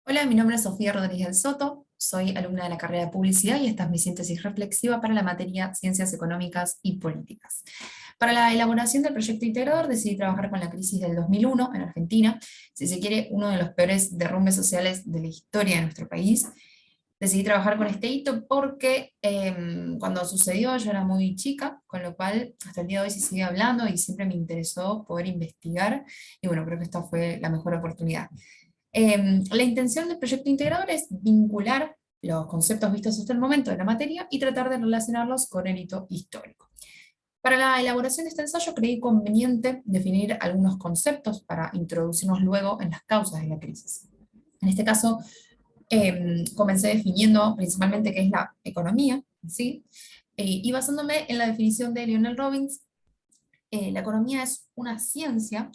Hola, mi nombre es Sofía Rodríguez del Soto, soy alumna de la carrera de Publicidad y esta es mi síntesis reflexiva para la materia Ciencias Económicas y Políticas. Para la elaboración del proyecto integrador decidí trabajar con la crisis del 2001 en Argentina, si se quiere, uno de los peores derrumbes sociales de la historia de nuestro país. Decidí trabajar con este hito porque cuando sucedió yo era muy chica, con lo cual hasta el día de hoy se sigue hablando y siempre me interesó poder investigar y bueno, creo que esta fue la mejor oportunidad. La intención del proyecto integrador es vincular los conceptos vistos hasta el momento de la materia y tratar de relacionarlos con el hito histórico. Para la elaboración de este ensayo creí conveniente definir algunos conceptos para introducirnos luego en las causas de la crisis. En este caso, comencé definiendo principalmente qué es la economía, ¿sí? Y basándome en la definición de Lionel Robbins, la economía es una ciencia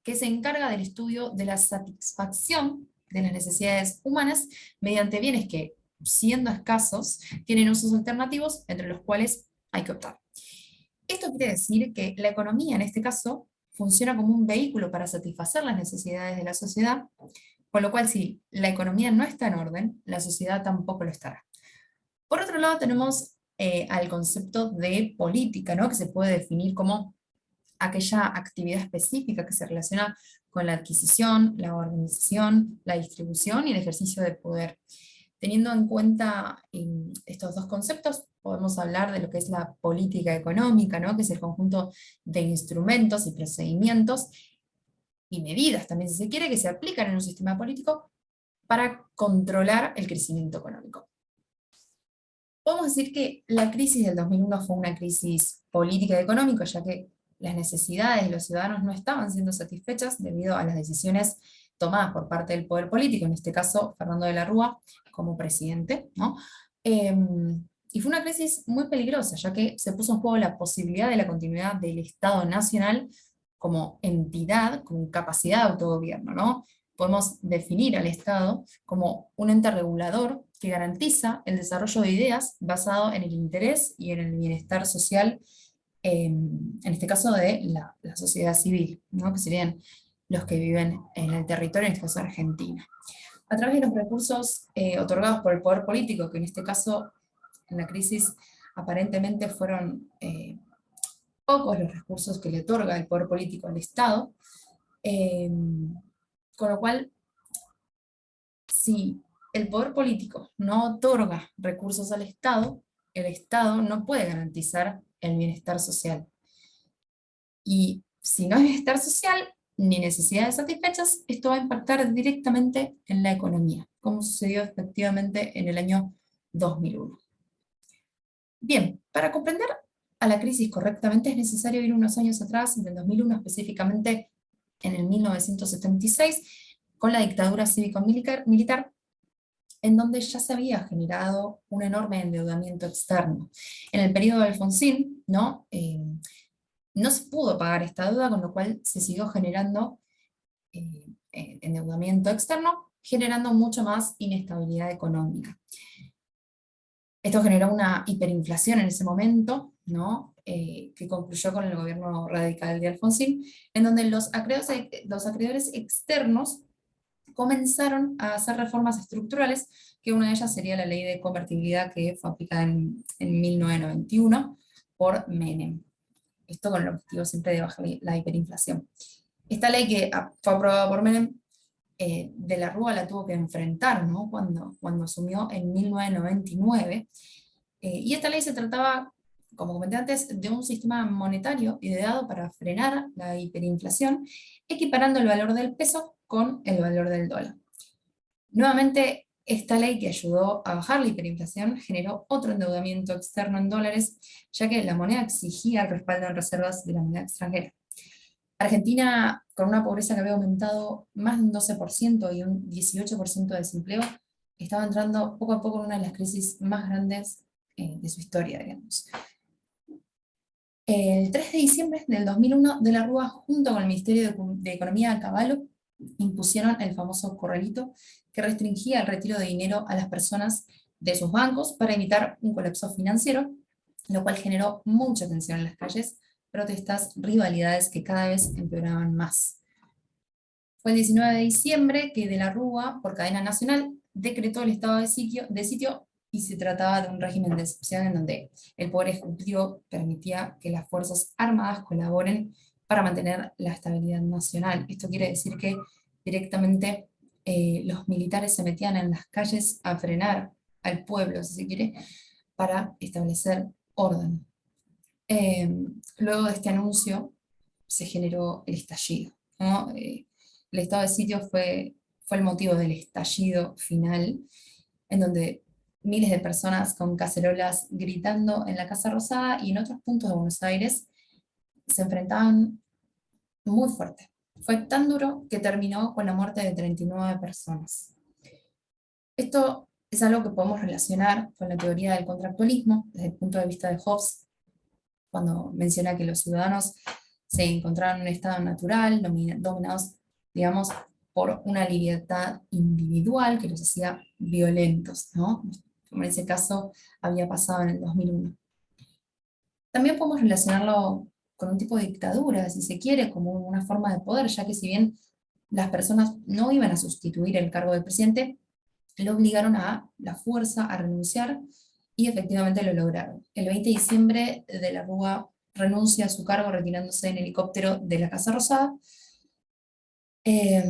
que se encarga del estudio de la satisfacción de las necesidades humanas mediante bienes que, siendo escasos, tienen usos alternativos entre los cuales hay que optar. Esto quiere decir que la economía, en este caso, funciona como un vehículo para satisfacer las necesidades de la sociedad, con lo cual si la economía no está en orden, la sociedad tampoco lo estará. Por otro lado, tenemos al concepto de política, ¿no? Que se puede definir como aquella actividad específica que se relaciona con la adquisición, la organización, la distribución y el ejercicio de poder. Teniendo en cuenta estos dos conceptos, podemos hablar de lo que es la política económica, ¿no? Que es el conjunto de instrumentos y procedimientos y medidas, también si se quiere, que se aplican en un sistema político para controlar el crecimiento económico. Podemos decir que la crisis del 2001 fue una crisis política y económica, ya que las necesidades de los ciudadanos no estaban siendo satisfechas debido a las decisiones tomadas por parte del poder político, en este caso Fernando de la Rúa como presidente, ¿no? Y fue una crisis muy peligrosa, ya que se puso en juego la posibilidad de la continuidad del Estado Nacional como entidad con capacidad de autogobierno, ¿no? Podemos definir al Estado como un ente regulador que garantiza el desarrollo de ideas basado en el interés y en el bienestar social, en este caso de la sociedad civil, ¿no? Que serían los que viven en el territorio, en este caso Argentina. A través de los recursos otorgados por el poder político, que en este caso en la crisis aparentemente fueron pocos los recursos que le otorga el poder político al Estado, eh, con lo cual si el poder político no otorga recursos al Estado, el Estado no puede garantizar el bienestar social. Y si no hay bienestar social ni necesidades satisfechas, esto va a impactar directamente en la economía, como sucedió efectivamente en el año 2001. Bien, para comprender a la crisis correctamente es necesario ir unos años atrás, del 2001 específicamente en el 1976, con la dictadura cívico-militar, en donde ya se había generado un enorme endeudamiento externo. En el periodo de Alfonsín, ¿no? No se pudo pagar esta deuda, con lo cual se siguió generando endeudamiento externo, generando mucho más inestabilidad económica. Esto generó una hiperinflación en ese momento, ¿no? Que concluyó con el gobierno radical de Alfonsín, en donde los acreedores externos comenzaron a hacer reformas estructurales, que una de ellas sería la ley de convertibilidad que fue aplicada en 1991 por Menem. Esto con el objetivo siempre de bajar la hiperinflación. Esta ley que fue aprobada por Menem, de la Rúa la tuvo que enfrentar, ¿no? Cuando asumió en 1999. Y esta ley se trataba, como comenté antes, de un sistema monetario ideado para frenar la hiperinflación, equiparando el valor del peso con el valor del dólar. Nuevamente, esta ley que ayudó a bajar la hiperinflación generó otro endeudamiento externo en dólares, ya que la moneda exigía el respaldo en reservas de la moneda extranjera. Argentina, con una pobreza que había aumentado más de un 12% y un 18% de desempleo, estaba entrando poco a poco en una de las crisis más grandes de su historia, digamos. El 3 de diciembre del 2001, De la Rúa, junto con el Ministerio de Economía a Caballo, impusieron el famoso corralito que restringía el retiro de dinero a las personas de sus bancos para evitar un colapso financiero, lo cual generó mucha tensión en las calles, protestas, rivalidades que cada vez empeoraban más. Fue el 19 de diciembre que de la Rúa, por cadena nacional, decretó el estado de sitio y se trataba de un régimen de excepción en donde el Poder Ejecutivo permitía que las Fuerzas Armadas colaboren para mantener la estabilidad nacional. Esto quiere decir que directamente los militares se metían en las calles a frenar al pueblo, si se quiere, para establecer orden. Eh, Luego de este anuncio se generó el estallido, ¿no? El estado de sitio fue el motivo del estallido final, en donde miles de personas con cacerolas gritando en la Casa Rosada y en otros puntos de Buenos Aires se enfrentaban muy fuerte. Fue tan duro que terminó con la muerte de 39 personas. Esto es algo que podemos relacionar con la teoría del contractualismo desde el punto de vista de Hobbes, cuando menciona que los ciudadanos se encontraban en un estado natural, dominados, digamos, por una libertad individual que los hacía violentos, ¿no? Como en ese caso había pasado en el 2001. También podemos relacionarlo con un tipo de dictadura, si se quiere, como una forma de poder, ya que si bien las personas no iban a sustituir el cargo del presidente, lo obligaron a la fuerza a renunciar y efectivamente lo lograron. El 20 de diciembre de la Rúa renuncia a su cargo retirándose en helicóptero de la Casa Rosada. Eh,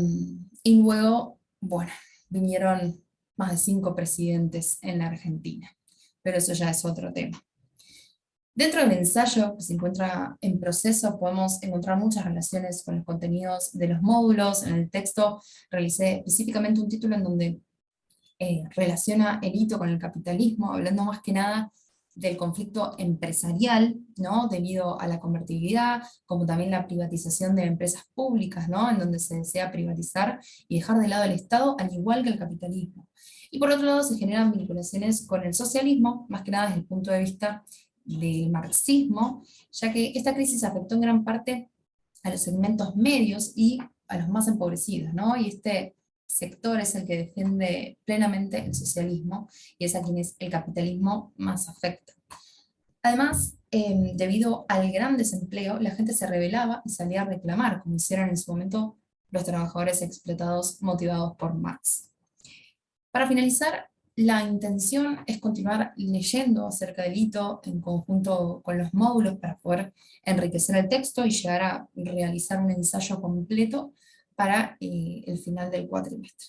y luego, bueno, vinieron más de 5 presidentes en la Argentina, pero eso ya es otro tema. Dentro del ensayo que se encuentra en proceso podemos encontrar muchas relaciones con los contenidos de los módulos. En el texto realicé específicamente un título en donde relaciona el hito con el capitalismo, hablando más que nada del conflicto empresarial, ¿no? Debido a la convertibilidad, como también la privatización de empresas públicas, ¿no? En donde se desea privatizar y dejar de lado el Estado, al igual que el capitalismo. Y por otro lado se generan vinculaciones con el socialismo, más que nada desde el punto de vista del marxismo, ya que esta crisis afectó en gran parte a los segmentos medios y a los más empobrecidos, ¿no? Y este sector es el que defiende plenamente el socialismo y es a quienes el capitalismo más afecta. Además, debido al gran desempleo, la gente se rebelaba y salía a reclamar, como hicieron en su momento los trabajadores explotados motivados por Marx. Para finalizar, la intención es continuar leyendo acerca del hito en conjunto con los módulos para poder enriquecer el texto y llegar a realizar un ensayo completo para el final del cuatrimestre.